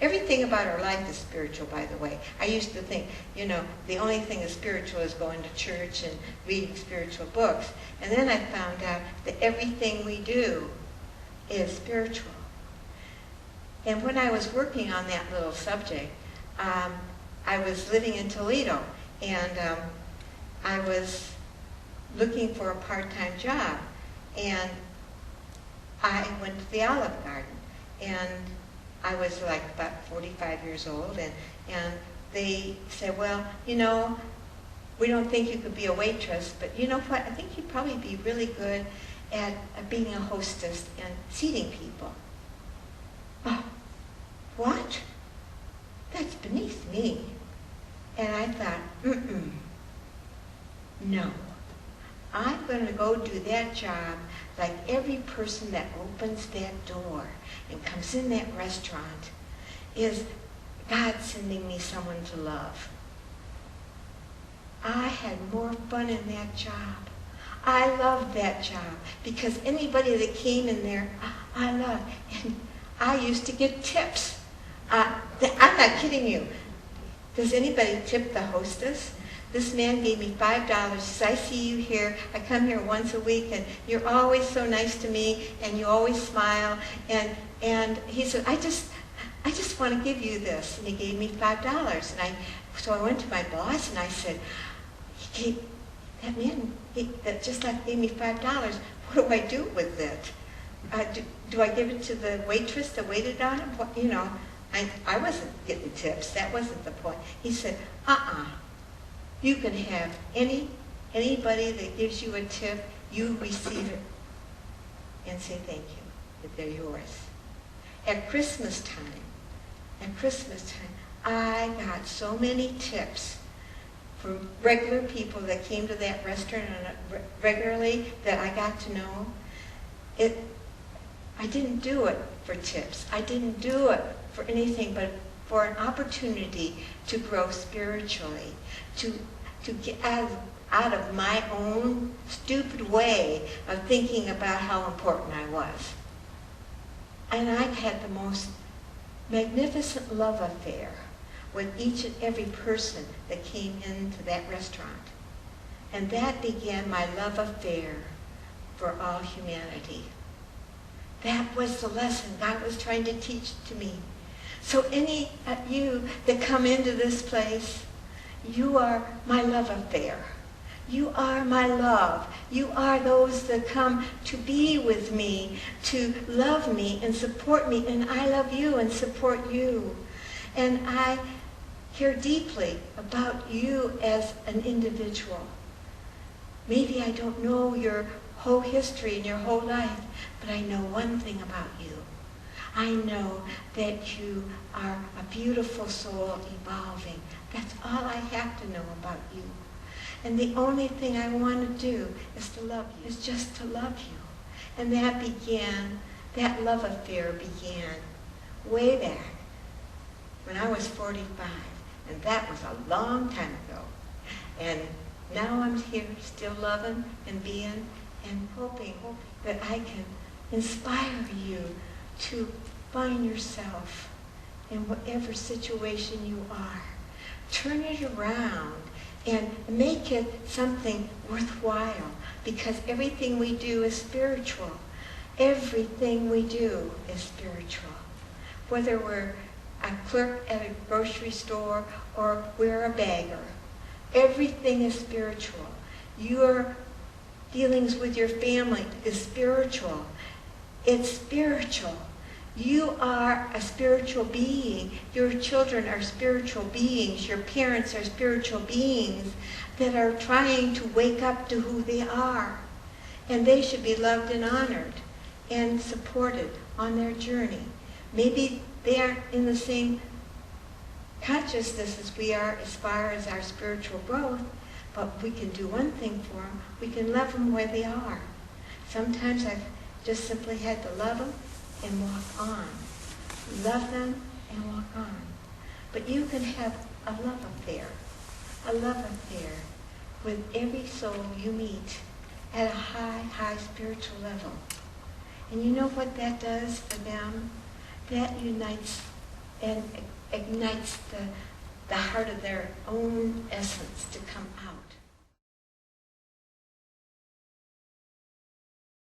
Everything about our life is spiritual, by the way. I used to think, the only thing that's spiritual is going to church and reading spiritual books. And then I found out that everything we do is spiritual. And when I was working on that little subject, I was living in Toledo, and I was looking for a part-time job. And I went to the Olive Garden, and I was like about 45 years old, and they said, well, we don't think you could be a waitress, but you know what? I think you'd probably be really good at being a hostess and seating people. Oh, what? That's beneath me. And I thought, no. I'm going to go do that job like every person that opens that door and comes in that restaurant is God sending me someone to love. I had more fun in that job. I loved that job because anybody that came in there, I loved. And I used to get tips. I'm not kidding you. Does anybody tip the hostess? This man gave me $5. He says, I see you here. I come here once a week, and you're always so nice to me, and you always smile. And he said, I just want to give you this. And he gave me $5. So I went to my boss, and I said, that man that just gave me $5. What do I do with it? Do I give it to the waitress that waited on him? I wasn't getting tips. That wasn't the point. He said, you can have anybody that gives you a tip, you receive it and say thank you, that they're yours. At Christmas time, I got so many tips from regular people that came to that restaurant regularly that I got to know. I didn't do it for tips. I didn't do it for anything but for an opportunity to grow spiritually, to get out of my own stupid way of thinking about how important I was. And I had the most magnificent love affair with each and every person that came into that restaurant. And that began my love affair for all humanity. That was the lesson God was trying to teach to me. So any of you that come into this place, you are my love affair. You are my love. You are those that come to be with me, to love me and support me, and I love you and support you. And I care deeply about you as an individual. Maybe I don't know your whole history and your whole life, but I know one thing about you. I know that you are a beautiful soul evolving. That's all I have to know about you. And the only thing I want to do is to love you, is just to love you. And that love affair began way back when I was 45. And that was a long time ago. And now I'm here still loving and being and hoping that I can inspire you to find yourself in whatever situation you are. Turn it around and make it something worthwhile, because everything we do is spiritual. Everything we do is spiritual. Whether we're a clerk at a grocery store or we're a beggar, everything is spiritual. Your dealings with your family is spiritual. It's spiritual. You are a spiritual being. Your children are spiritual beings. Your parents are spiritual beings that are trying to wake up to who they are. And they should be loved and honored and supported on their journey. Maybe they aren't in the same consciousness as we are as far as our spiritual growth, but we can do one thing for them. We can love them where they are. Sometimes I've just simply had to love them and walk on. Love them and walk on. But you can have a love affair with every soul you meet at a high, high spiritual level. And you know what that does for them? That unites and ignites the heart of their own essence to come out.